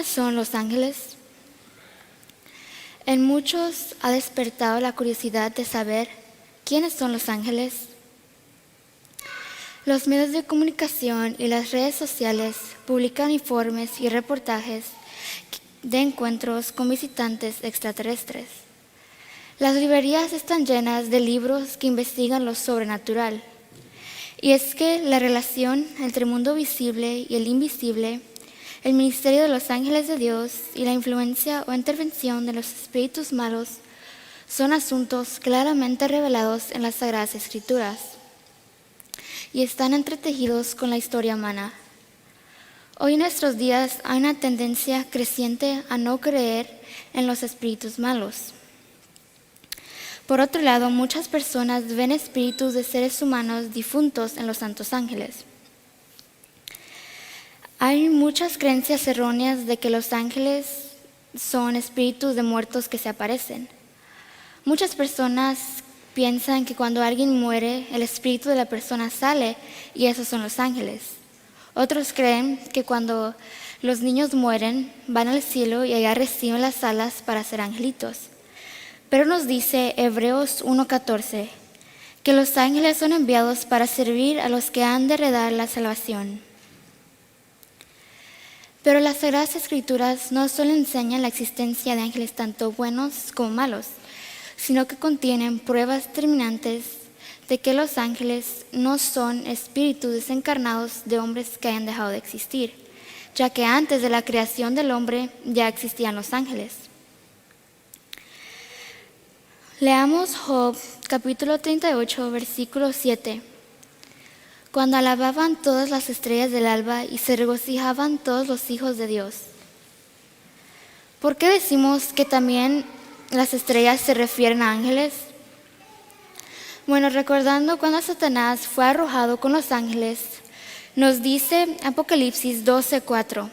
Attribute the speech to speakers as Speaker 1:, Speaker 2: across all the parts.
Speaker 1: ¿quiénes son los ángeles? En muchos ha despertado la curiosidad de saber quiénes son los ángeles. Los medios de comunicación y las redes sociales publican informes y reportajes de encuentros con visitantes extraterrestres. Las librerías están llenas de libros que investigan lo sobrenatural. Y es que la relación entre el mundo visible y el invisible, el ministerio de los ángeles de Dios y la influencia o intervención de los espíritus malos son asuntos claramente revelados en las Sagradas Escrituras y están entretejidos con la historia humana. Hoy en nuestros días hay una tendencia creciente a no creer en los espíritus malos. Por otro lado, muchas personas ven espíritus de seres humanos difuntos en los santos ángeles. Hay muchas creencias erróneas de que los ángeles son espíritus de muertos que se aparecen. Muchas personas piensan que cuando alguien muere, el espíritu de la persona sale y esos son los ángeles. Otros creen que cuando los niños mueren, van al cielo y allá reciben las alas para ser angelitos. Pero nos dice Hebreos 1:14 que los ángeles son enviados para servir a los que han de heredar la salvación. Pero las Sagradas Escrituras no solo enseñan la existencia de ángeles tanto buenos como malos, sino que contienen pruebas determinantes de que los ángeles no son espíritus desencarnados de hombres que hayan dejado de existir, ya que antes de la creación del hombre ya existían los ángeles. Leamos Job, capítulo 38, versículo 7. Cuando alababan todas las estrellas del alba y se regocijaban todos los hijos de Dios. ¿Por qué decimos que también las estrellas se refieren a ángeles? Bueno, recordando cuando Satanás fue arrojado con los ángeles, nos dice Apocalipsis 12:4.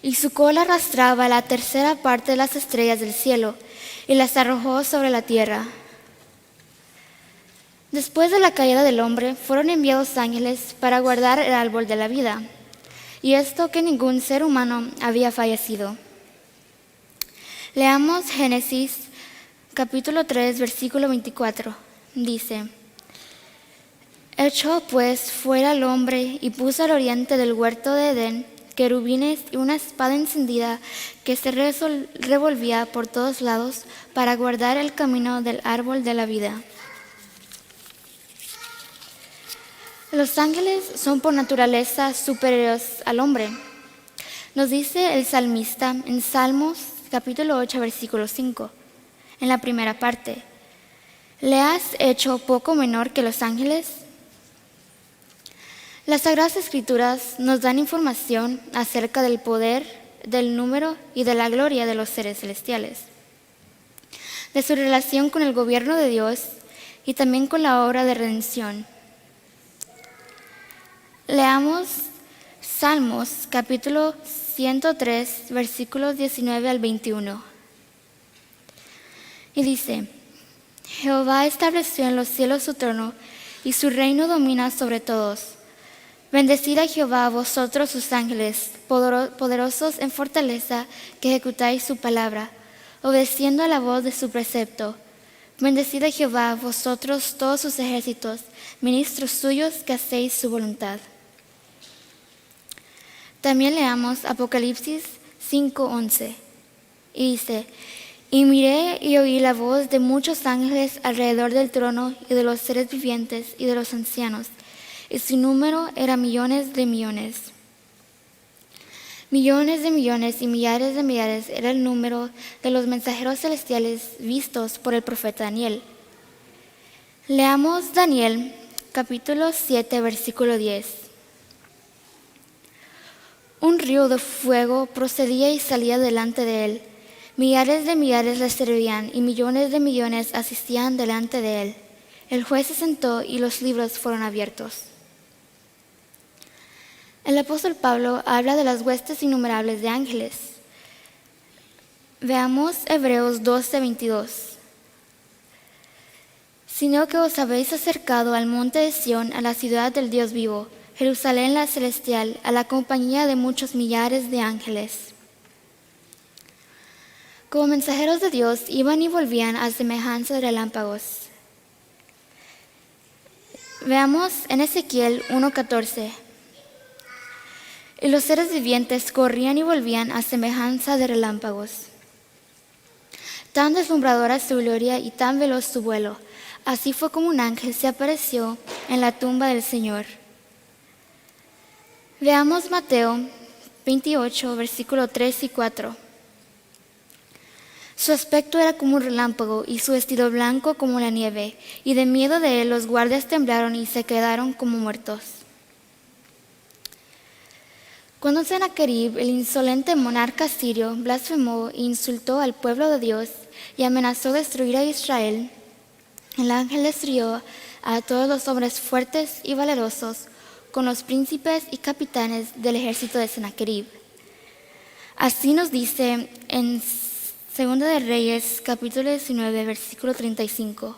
Speaker 1: Y su cola arrastraba la tercera parte de las estrellas del cielo y las arrojó sobre la tierra. Después de la caída del hombre, fueron enviados ángeles para guardar el árbol de la vida, y esto que ningún ser humano había fallecido. Leamos Génesis, capítulo 3, versículo 24. Dice: Echó pues fuera al hombre y puso al oriente del huerto de Edén querubines y una espada encendida que se revolvía por todos lados para guardar el camino del árbol de la vida. Los ángeles son por naturaleza superiores al hombre. Nos dice el salmista en Salmos capítulo 8, versículo 5, en la primera parte: ¿le has hecho poco menor que los ángeles? Las Sagradas Escrituras nos dan información acerca del poder, del número y de la gloria de los seres celestiales, de su relación con el gobierno de Dios y también con la obra de redención. Leamos Salmos capítulo 103, versículos 19 al 21. Y dice: Jehová estableció en los cielos su trono y su reino domina sobre todos. Bendecid a Jehová vosotros sus ángeles, poderosos en fortaleza, que ejecutáis su palabra, obedeciendo a la voz de su precepto. Bendecid a Jehová vosotros todos sus ejércitos, ministros suyos que hacéis su voluntad. También leamos Apocalipsis 5:11. Y dice: Y miré y oí la voz de muchos ángeles alrededor del trono y de los seres vivientes y de los ancianos, y su número era millones de millones. Millones de millones y millares de millares era el número de los mensajeros celestiales vistos por el profeta Daniel. Leamos Daniel, capítulo 7, versículo 10. Un río de fuego procedía y salía delante de él. Millares de millares le servían y millones de millones asistían delante de él. El juez se sentó y los libros fueron abiertos. El apóstol Pablo habla de las huestes innumerables de ángeles. Veamos Hebreos 12:22. Sino que os habéis acercado al monte de Sión, a la ciudad del Dios vivo, Jerusalén la celestial, a la compañía de muchos millares de ángeles. Como mensajeros de Dios iban y volvían a semejanza de relámpagos. Veamos en Ezequiel 1:14. Y los seres vivientes corrían y volvían a semejanza de relámpagos. Tan deslumbradora su gloria y tan veloz su vuelo. Así fue como un ángel se apareció en la tumba del Señor. Veamos Mateo 28, versículos 3 y 4. Su aspecto era como un relámpago y su vestido blanco como la nieve, y de miedo de él los guardias temblaron y se quedaron como muertos. Cuando Sennacherib, el insolente monarca sirio, blasfemó e insultó al pueblo de Dios y amenazó destruir a Israel, el ángel destruyó a todos los hombres fuertes y valerosos con los príncipes y capitanes del ejército de Sennacherib. Así nos dice en 2 de Reyes, capítulo 19, versículo 35.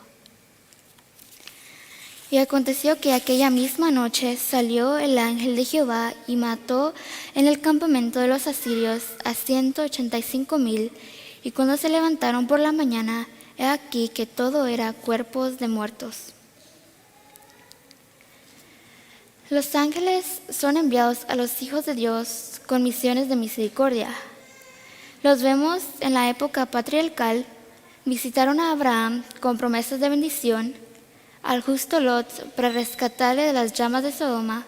Speaker 1: Y aconteció que aquella misma noche salió el ángel de Jehová y mató en el campamento de los asirios a 185,000, y cuando se levantaron por la mañana, he aquí que todo era cuerpos de muertos. Los ángeles son enviados a los hijos de Dios con misiones de misericordia. Los vemos en la época patriarcal. Visitaron a Abraham con promesas de bendición, al justo Lot para rescatarle de las llamas de Sodoma,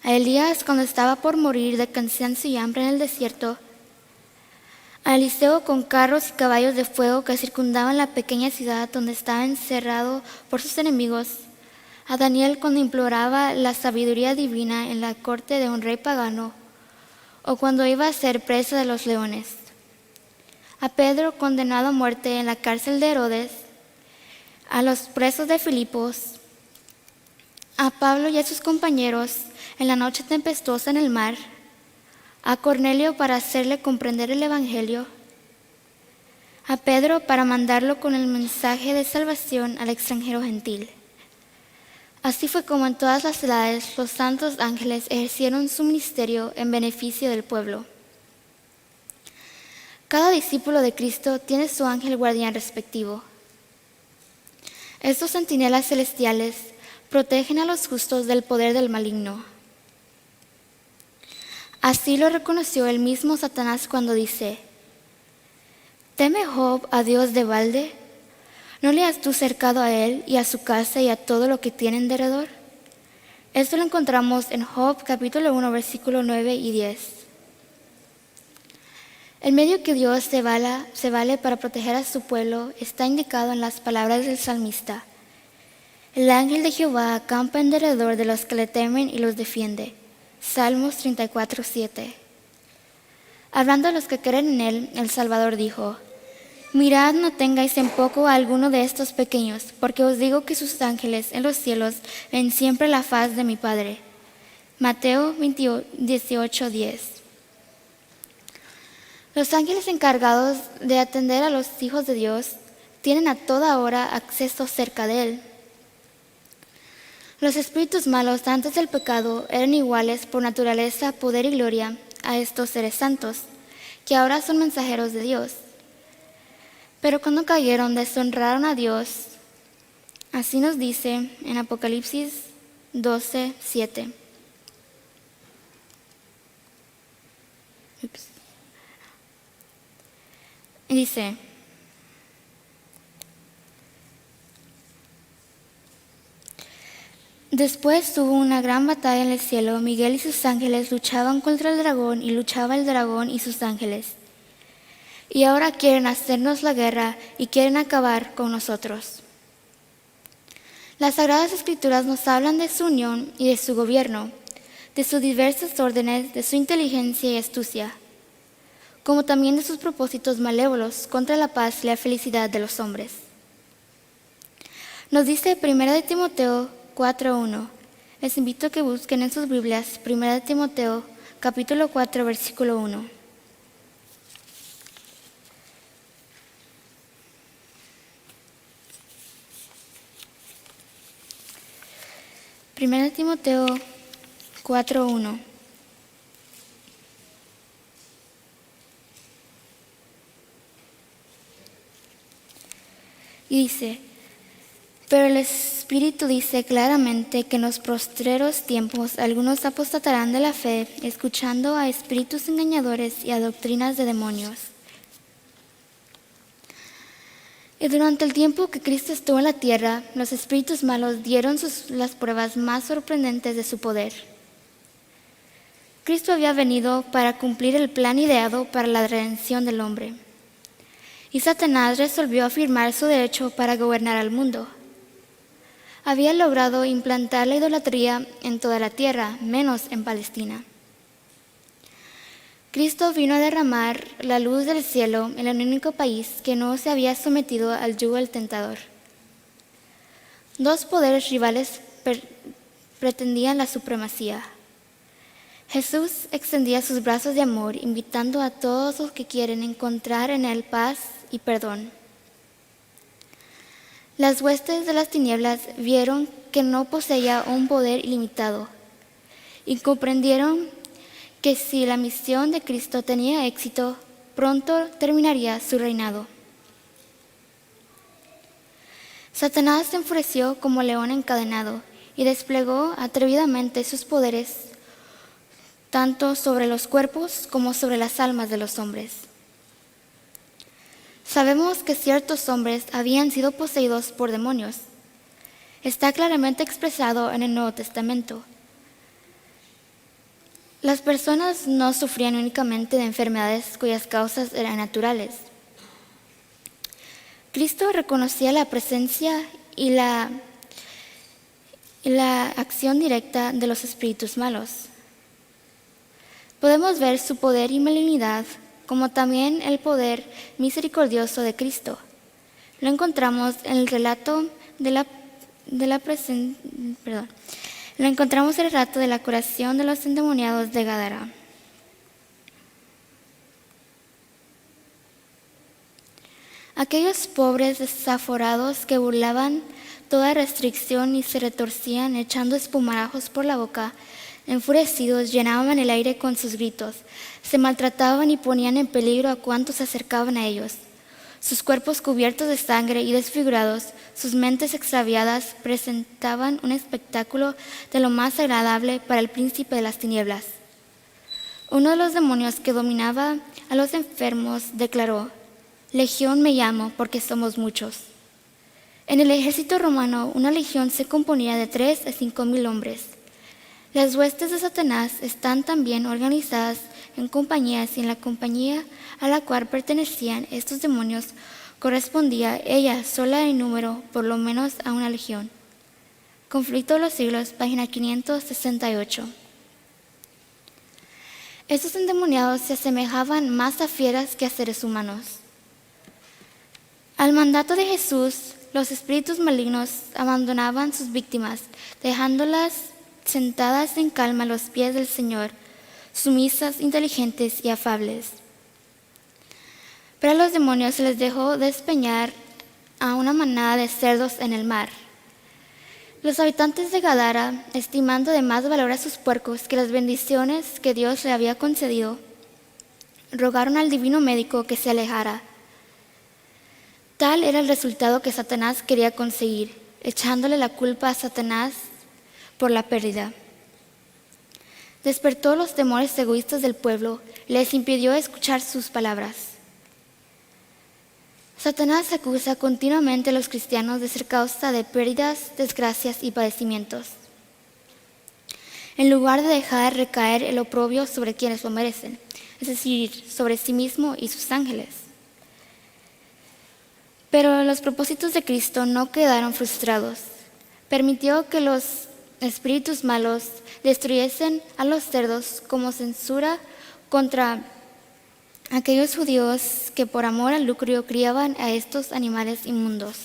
Speaker 1: a Elías cuando estaba por morir de cansancio y hambre en el desierto, a Eliseo con carros y caballos de fuego que circundaban la pequeña ciudad donde estaba encerrado por sus enemigos, a Daniel cuando imploraba la sabiduría divina en la corte de un rey pagano, o cuando iba a ser presa de los leones, a Pedro condenado a muerte en la cárcel de Herodes, a los presos de Filipos, a Pablo y a sus compañeros en la noche tempestuosa en el mar, a Cornelio para hacerle comprender el Evangelio, a Pedro para mandarlo con el mensaje de salvación al extranjero gentil. Así fue como en todas las edades los santos ángeles ejercieron su ministerio en beneficio del pueblo. Cada discípulo de Cristo tiene su ángel guardián respectivo. Estos centinelas celestiales protegen a los justos del poder del maligno. Así lo reconoció el mismo Satanás cuando dice: ¿Teme Job a Dios de balde? ¿No le has tú cercado a él y a su casa y a todo lo que tiene en derredor? Esto lo encontramos en Job capítulo 1, versículo 9 y 10. El medio que Dios se vale para proteger a su pueblo está indicado en las palabras del salmista. El ángel de Jehová acampa en derredor de los que le temen y los defiende. Salmos 34, 7. Hablando a los que creen en él, el Salvador dijo: Mirad, no tengáis en poco a alguno de estos pequeños, porque os digo que sus ángeles en los cielos ven siempre la faz de mi Padre. Mateo 18, 10. Los ángeles encargados de atender a los hijos de Dios tienen a toda hora acceso cerca de él. Los espíritus malos antes del pecado eran iguales por naturaleza, poder y gloria a estos seres santos, que ahora son mensajeros de Dios. Pero cuando cayeron, deshonraron a Dios. Así nos dice en Apocalipsis 12, 7. Dice: Después hubo una gran batalla en el cielo. Miguel y sus ángeles luchaban contra el dragón, y luchaba el dragón y sus ángeles. Y ahora quieren hacernos la guerra y quieren acabar con nosotros. Las Sagradas Escrituras nos hablan de su unión y de su gobierno, de sus diversas órdenes, de su inteligencia y astucia, como también de sus propósitos malévolos contra la paz y la felicidad de los hombres. Nos dice 1 de Timoteo 4:1. Les invito a que busquen en sus Biblias 1 de Timoteo capítulo 4, versículo 1. Primera de Timoteo 4:1. Y dice: pero el Espíritu dice claramente que en los postreros tiempos algunos apostatarán de la fe, escuchando a espíritus engañadores y a doctrinas de demonios. Y durante el tiempo que Cristo estuvo en la tierra, los espíritus malos dieron las pruebas más sorprendentes de su poder. Cristo había venido para cumplir el plan ideado para la redención del hombre. Y Satanás resolvió afirmar su derecho para gobernar al mundo. Había logrado implantar la idolatría en toda la tierra, menos en Palestina. Cristo vino a derramar la luz del cielo en el único país que no se había sometido al yugo del tentador. Dos poderes rivales pretendían la supremacía. Jesús extendía sus brazos de amor, invitando a todos los que quieren encontrar en él paz y perdón. Las huestes de las tinieblas vieron que no poseía un poder ilimitado y comprendieron que si la misión de Cristo tenía éxito, pronto terminaría su reinado. Satanás se enfureció como león encadenado y desplegó atrevidamente sus poderes tanto sobre los cuerpos como sobre las almas de los hombres. Sabemos que ciertos hombres habían sido poseídos por demonios. Está claramente expresado en el Nuevo Testamento. Las personas no sufrían únicamente de enfermedades cuyas causas eran naturales. Cristo reconocía la presencia y la acción directa de los espíritus malos. Podemos ver su poder y malignidad, como también el poder misericordioso de Cristo. Lo encontramos en el relato de la curación de los endemoniados de Gadara. Aquellos pobres desaforados que burlaban toda restricción y se retorcían echando espumarajos por la boca, enfurecidos, llenaban el aire con sus gritos, se maltrataban y ponían en peligro a cuantos se acercaban a ellos. Sus cuerpos cubiertos de sangre y desfigurados, sus mentes extraviadas, presentaban un espectáculo de lo más agradable para el príncipe de las tinieblas. Uno de los demonios que dominaba a los enfermos declaró: «Legión me llamo porque somos muchos». En el ejército romano, una legión se componía de 3 a 5 mil hombres. Las huestes de Satanás están también organizadas en compañías y en la compañía a la cual pertenecían estos demonios correspondía ella sola en número por lo menos a una legión. Conflicto de los siglos, página 568. Estos endemoniados se asemejaban más a fieras que a seres humanos. Al mandato de Jesús, los espíritus malignos abandonaban sus víctimas, dejándolas sentadas en calma a los pies del Señor, sumisas, inteligentes y afables. Pero a los demonios se les dejó despeñar a una manada de cerdos en el mar. Los habitantes de Gadara, estimando de más valor a sus puercos que las bendiciones que Dios le había concedido, rogaron al divino médico que se alejara. Tal era el resultado que Satanás quería conseguir, echándole la culpa a Satanás por la pérdida. Despertó los temores egoístas del pueblo y les impidió escuchar sus palabras. Satanás acusa continuamente a los cristianos de ser causa de pérdidas, desgracias y padecimientos, en lugar de dejar recaer el oprobio sobre quienes lo merecen, es decir, sobre sí mismo y sus ángeles. Pero los propósitos de Cristo no quedaron frustrados. Permitió que los espíritus malos destruyesen a los cerdos como censura contra aquellos judíos que por amor al lucro criaban a estos animales inmundos.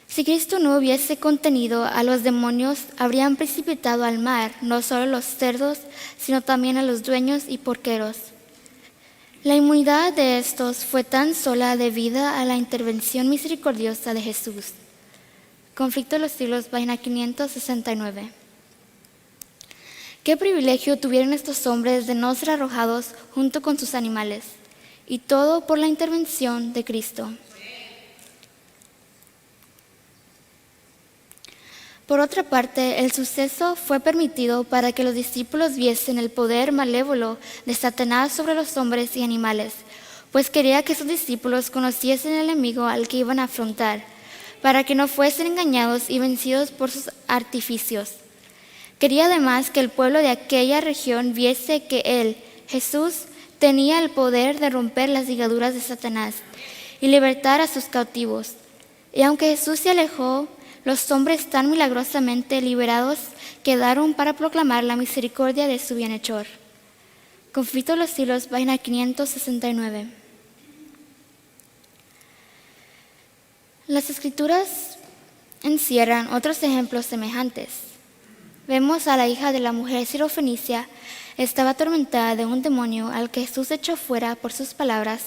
Speaker 1: Si Cristo no hubiese contenido a los demonios, habrían precipitado al mar no solo los cerdos, sino también a los dueños y porqueros. La inmunidad de estos fue tan sola debida a la intervención misericordiosa de Jesús. Conflicto de los siglos, página 569. Qué privilegio tuvieron estos hombres de no ser arrojados junto con sus animales, y todo por la intervención de Cristo. Por otra parte, el suceso fue permitido para que los discípulos viesen el poder malévolo de Satanás sobre los hombres y animales, pues quería que sus discípulos conociesen el enemigo al que iban a afrontar, para que no fuesen engañados y vencidos por sus artificios. Quería además que el pueblo de aquella región viese que él, Jesús, tenía el poder de romper las ligaduras de Satanás y libertar a sus cautivos. Y aunque Jesús se alejó, los hombres tan milagrosamente liberados quedaron para proclamar la misericordia de su bienhechor. Conflicto de los siglos, página 569. Las Escrituras encierran otros ejemplos semejantes. Vemos a la hija de la mujer sirofenicia, estaba atormentada de un demonio al que Jesús echó fuera por sus palabras.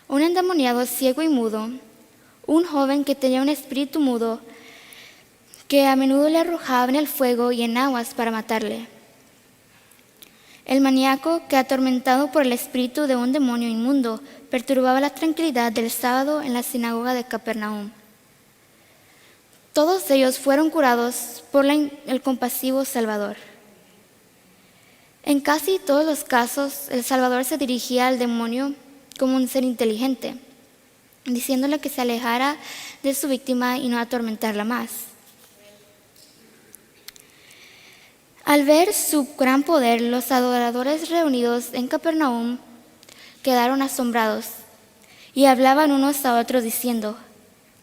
Speaker 1: Un endemoniado ciego y mudo, un joven que tenía un espíritu mudo, que a menudo le arrojaba en el fuego y en aguas para matarle. El maníaco que, atormentado por el espíritu de un demonio inmundo, perturbaba la tranquilidad del sábado en la sinagoga de Capernaum. Todos ellos fueron curados por el compasivo Salvador. En casi todos los casos, el Salvador se dirigía al demonio como un ser inteligente, diciéndole que se alejara de su víctima y no atormentarla más. Al ver su gran poder, los adoradores reunidos en Capernaum quedaron asombrados y hablaban unos a otros diciendo: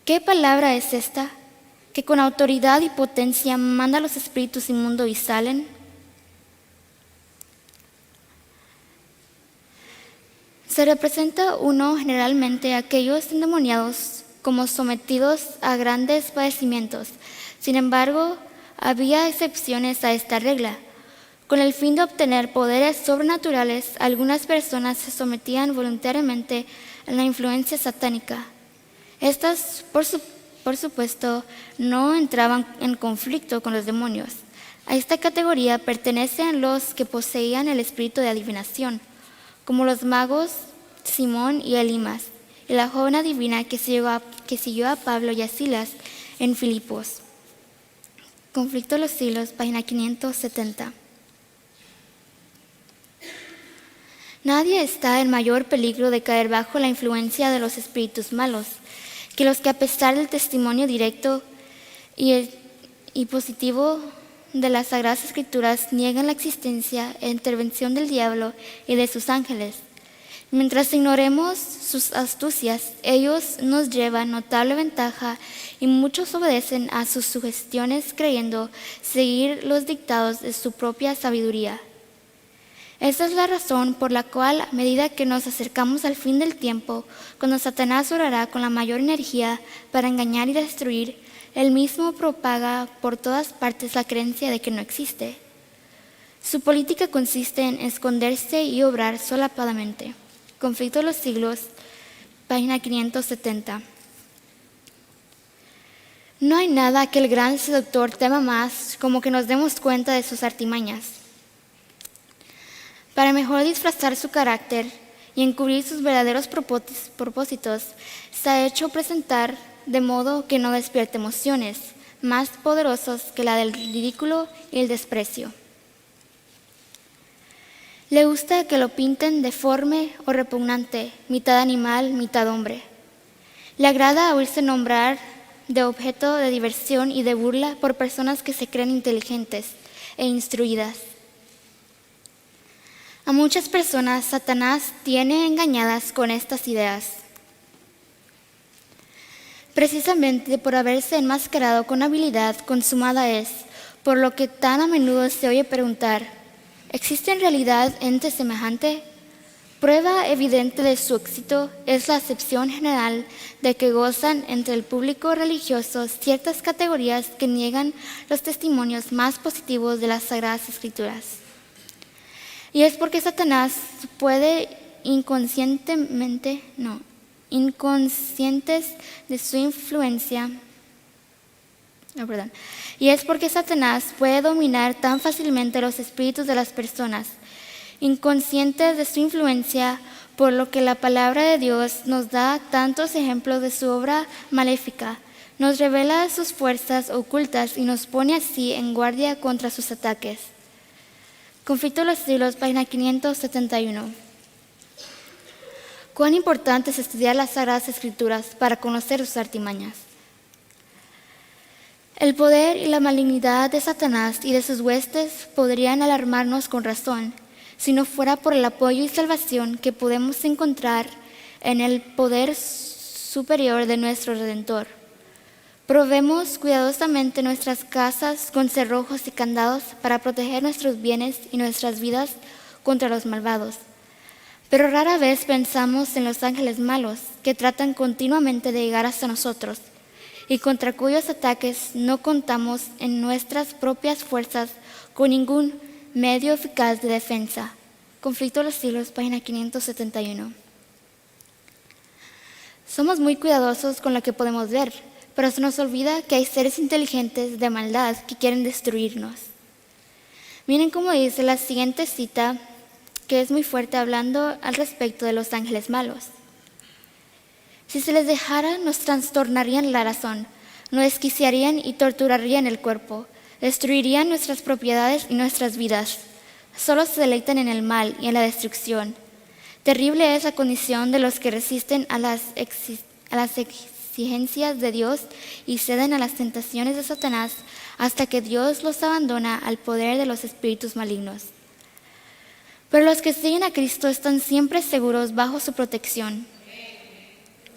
Speaker 1: ¿qué palabra es esta, que con autoridad y potencia manda a los espíritus inmundos y salen? Se representa generalmente a aquellos endemoniados como sometidos a grandes padecimientos. Sin embargo, había excepciones a esta regla. Con el fin de obtener poderes sobrenaturales, algunas personas se sometían voluntariamente a la influencia satánica. Estas, por supuesto, no entraban en conflicto con los demonios. A esta categoría pertenecen los que poseían el espíritu de adivinación, como los magos Simón y Elimas, y la joven adivina que siguió a Pablo y a Silas en Filipos. Conflicto de los siglos, página 570. Nadie está en mayor peligro de caer bajo la influencia de los espíritus malos que los que, a pesar del testimonio directo y positivo de las Sagradas Escrituras, niegan la existencia e intervención del diablo y de sus ángeles. Mientras ignoremos sus astucias, ellos nos llevan notable ventaja y muchos obedecen a sus sugestiones creyendo seguir los dictados de su propia sabiduría. Esa es la razón por la cual, a medida que nos acercamos al fin del tiempo, cuando Satanás orará con la mayor energía para engañar y destruir, él mismo propaga por todas partes la creencia de que no existe. Su política consiste en esconderse y obrar solapadamente. Conflicto de los siglos, página 570. No hay nada que el gran seductor tema más como que nos demos cuenta de sus artimañas. Para mejor disfrazar su carácter y encubrir sus verdaderos propósitos, se ha hecho presentar de modo que no despierte emociones más poderosos que la del ridículo y el desprecio. Le gusta que lo pinten deforme o repugnante, mitad animal, mitad hombre. Le agrada oírse nombrar de objeto de diversión y de burla por personas que se creen inteligentes e instruidas. A muchas personas Satanás tiene engañadas con estas ideas. Precisamente por haberse enmascarado con habilidad consumada es, por lo que tan a menudo se oye preguntar: ¿existe en realidad ente semejante? Prueba evidente de su éxito es la acepción general de que gozan entre el público religioso ciertas categorías que niegan los testimonios más positivos de las Sagradas Escrituras. Y es porque Satanás puede inconscientes de su influencia, Y es porque Satanás puede dominar tan fácilmente los espíritus de las personas, inconscientes de su influencia, por lo que la palabra de Dios nos da tantos ejemplos de su obra maléfica, nos revela sus fuerzas ocultas y nos pone así en guardia contra sus ataques. Conflicto de los siglos, página 571. Cuán importante es estudiar las Sagradas Escrituras para conocer sus artimañas. El poder y la malignidad de Satanás y de sus huestes podrían alarmarnos con razón, si no fuera por el apoyo y salvación que podemos encontrar en el poder superior de nuestro Redentor. Probemos cuidadosamente nuestras casas con cerrojos y candados para proteger nuestros bienes y nuestras vidas contra los malvados. Pero rara vez pensamos en los ángeles malos que tratan continuamente de llegar hasta nosotros y contra cuyos ataques no contamos en nuestras propias fuerzas con ningún medio eficaz de defensa. Conflicto de los siglos, página 571. Somos muy cuidadosos con lo que podemos ver, pero se nos olvida que hay seres inteligentes de maldad que quieren destruirnos. Miren cómo dice la siguiente cita, que es muy fuerte hablando al respecto de los ángeles malos. Si se les dejara, nos trastornarían la razón, nos desquiciarían y torturarían el cuerpo, destruirían nuestras propiedades y nuestras vidas. Solo se deleitan en el mal y en la destrucción. Terrible es la condición de los que resisten a las exigencias de Dios y ceden a las tentaciones de Satanás hasta que Dios los abandona al poder de los espíritus malignos. Pero los que siguen a Cristo están siempre seguros bajo su protección.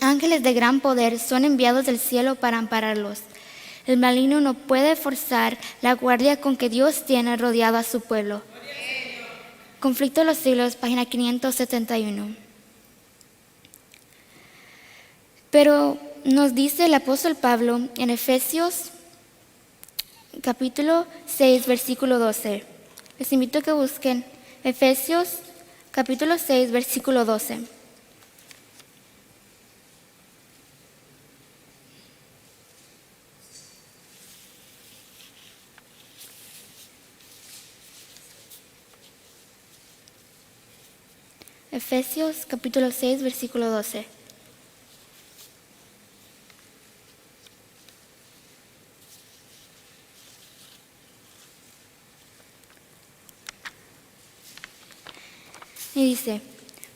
Speaker 1: Ángeles de gran poder son enviados del cielo para ampararlos. El maligno no puede forzar la guardia con que Dios tiene rodeado a su pueblo. Conflicto de los siglos, página 571. Pero nos dice el apóstol Pablo en Efesios capítulo 6, versículo 12. Les invito a que busquen Efesios capítulo 6, versículo 12. Efesios capítulo 6, versículo 12. Y dice,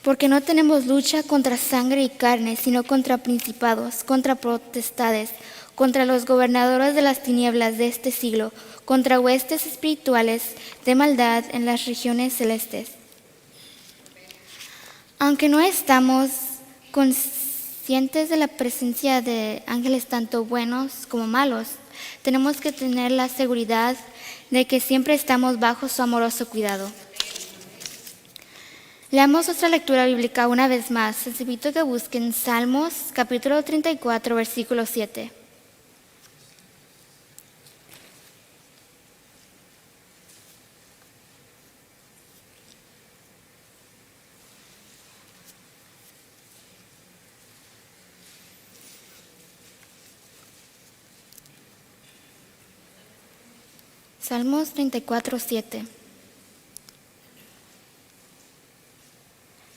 Speaker 1: porque no tenemos lucha contra sangre y carne, sino contra principados, contra potestades, contra los gobernadores de las tinieblas de este siglo, contra huestes espirituales de maldad en las regiones celestes. Aunque no estamos conscientes de la presencia de ángeles tanto buenos como malos, tenemos que tener la seguridad de que siempre estamos bajo su amoroso cuidado. Leamos nuestra lectura bíblica una vez más. Les invito a que busquen Salmos capítulo 34, versículo 7. Salmos 34, 7.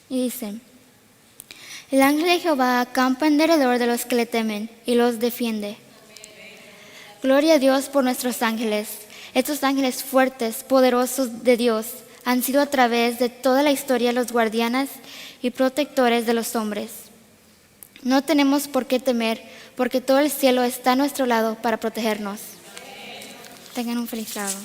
Speaker 1: Y dice, el ángel de Jehová acampa en derredor de los que le temen y los defiende. Gloria a Dios por nuestros ángeles. Estos ángeles fuertes, poderosos de Dios, han sido a través de toda la historia los guardianes y protectores de los hombres. No tenemos por qué temer, porque todo el cielo está a nuestro lado para protegernos. Tengan un feliz sábado.